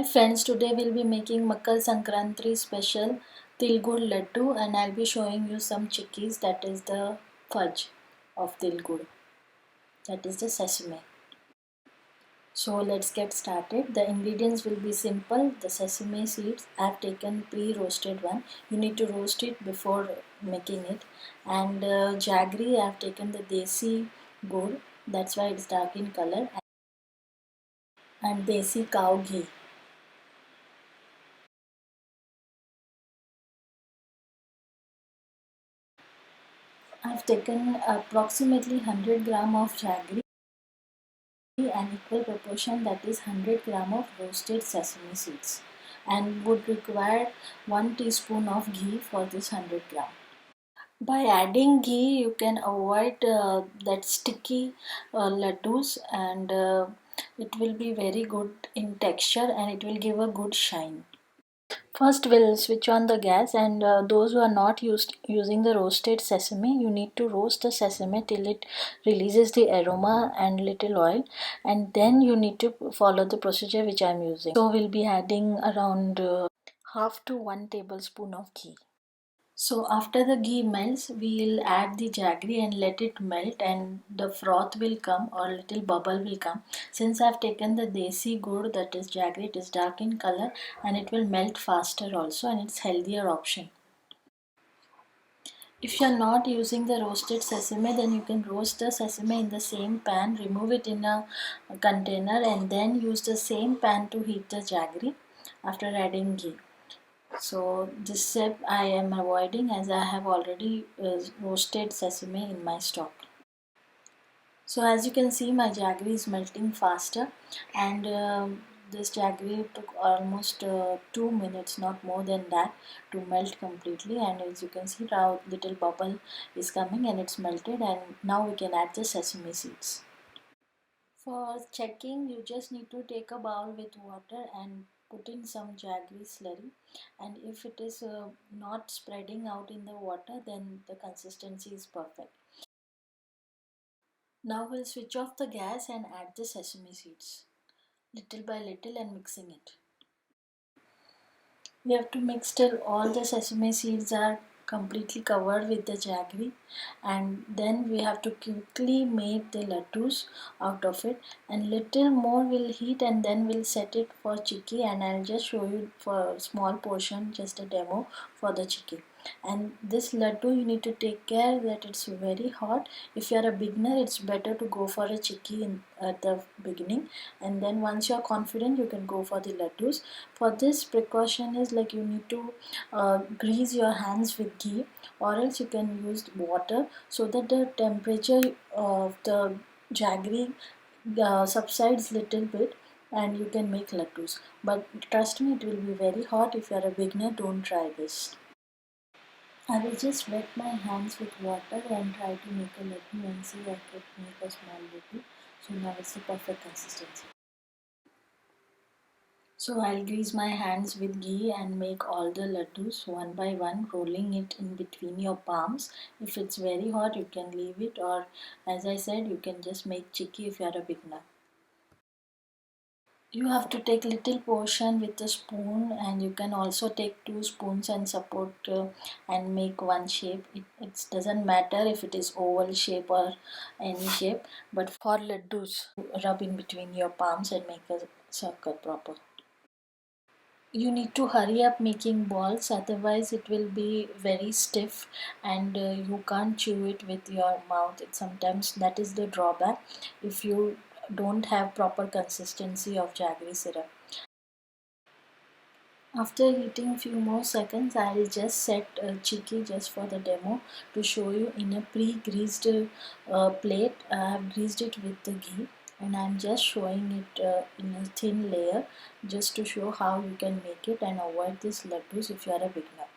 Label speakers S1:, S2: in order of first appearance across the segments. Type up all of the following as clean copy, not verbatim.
S1: Hi friends, today we'll be making Makar Sankranti special Tilgud Laddu, and I'll be showing you some chikkis, that is the fudge of Tilgud, that is the sesame. So let's get started. The ingredients will be simple. The sesame seeds, I've taken pre-roasted one. You need to roast it before making it. And jaggery, I've taken the desi gur, that's why it's dark in color, and desi cow ghee. I've taken approximately 100 gram of jaggery, an equal proportion, that is 100 gram of roasted sesame seeds, and would require 1 teaspoon of ghee for this 100 gram. By adding ghee you can avoid that sticky laddus, and it will be very good in texture and it will give a good shine. First we'll switch on the gas, and those who are not using the roasted sesame, you need to roast the sesame till it releases the aroma and little oil, and then you need to follow the procedure which I am using. So we'll be adding around half to 1 tablespoon of ghee. So after the ghee melts, we'll add the jaggery and let it melt, and the froth will come or little bubble will come. Since I've taken the desi gur, that is jaggery, it is dark in color and it will melt faster also, and it's healthier option. If you're not using the roasted sesame, then you can roast the sesame in the same pan, remove it in a container, and then use the same pan to heat the jaggery after adding ghee. So this step I am avoiding as I have already roasted sesame in my stock. So as you can see, my jaggery is melting faster, and this jaggery took almost 2 minutes, not more than that, to melt completely. And as you can see, now little bubble is coming and it's melted, and now we can add the sesame seeds. For checking, you just need to take a bowl with water and put in some jaggery slurry, and if it is not spreading out in the water, then the consistency is perfect. Now we'll switch off the gas and add the sesame seeds little by little and mixing it. We have to mix till all the sesame seeds are completely covered with the jaggery, and then we have to quickly make the laddus out of it, and little more will heat, and then we'll set it for chikki, and I'll just show you for a small portion, just a demo for the chikki. And this laddu, you need to take care that it's very hot. If you are a beginner, it's better to go for a chikki at the beginning, and then once you are confident, you can go for the laddus. For this precaution is like you need to grease your hands with ghee, or else you can use water, so that the temperature of the jaggery subsides little bit, and you can make laddus. But trust me, it will be very hot. If you are a beginner, don't try this. I will just wet my hands with water and try to make a laddu, and see I could make a small laddu. So now it's the perfect consistency. So I'll grease my hands with ghee and make all the laddus one by one, rolling it in between your palms. If it's very hot, you can leave it, or as I said, you can just make chikki if you are a beginner. You have to take little portion with a spoon, and you can also take 2 spoons and support and make one shape. It doesn't matter if it is oval shape or any shape, but for laddus, rub in between your palms and make a circle proper. You need to hurry up making balls, otherwise it will be very stiff, and you can't chew it with your mouth. Sometimes that is the drawback if you don't have proper consistency of jaggery syrup. After heating few more seconds, I'll just set chikki just for the demo to show you in a pre-greased plate. I have greased it with the ghee, and I'm just showing it in a thin layer, just to show how you can make it and avoid this laddus if you are a beginner.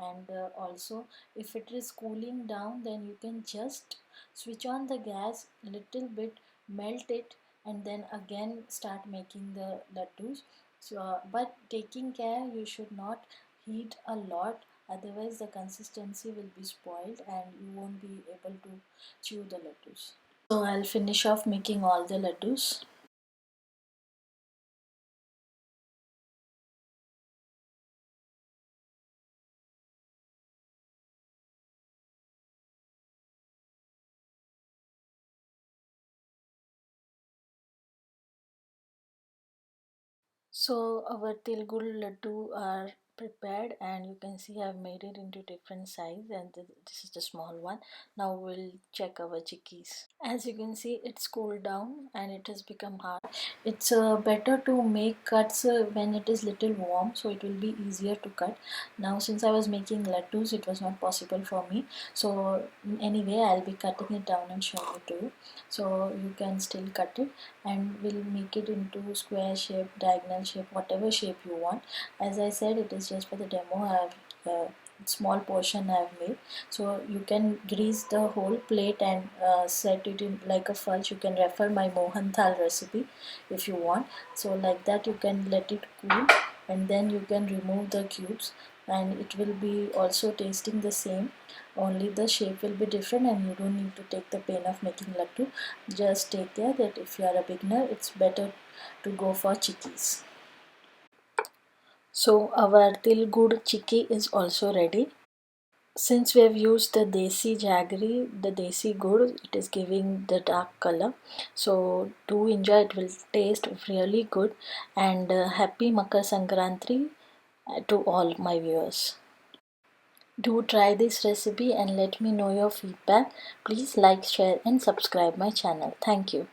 S1: And also, if it is cooling down, then you can just switch on the gas little bit, melt it, and then again start making the laddus. So but taking care, you should not heat a lot, otherwise the consistency will be spoiled and you won't be able to chew the laddus. So I'll finish off making all the laddus. So our Tilgud laddu are prepared, and you can see I've made it into different size, and this is the small one. Now we'll check our chikkis. As you can see, it's cooled down and it has become hard. It's better to make cuts when it is little warm, so it will be easier to cut. Now since I was making laddus, it was not possible for me, so anyway I'll be cutting it down and showing it to you, so you can still cut it, and we'll make it into square shape, diagonal shape, whatever shape you want. As I said, it is just for the demo. I have small portion I have made, so you can grease the whole plate and set it in like a fudge. You can refer my Mohan Thal recipe if you want. So like that you can let it cool, and then you can remove the cubes, and it will be also tasting the same, only the shape will be different, and you don't need to take the pain of making laddu. Just take care that if you are a beginner, it's better to go for chikkis. So our Tilgud Chikki is also ready. Since we have used the desi jaggery, the desi gur, it is giving the dark color. So do enjoy, it will taste really good. And happy Makar Sankranti to all my viewers. Do try this recipe and let me know your feedback. Please like, share and subscribe my channel. Thank you.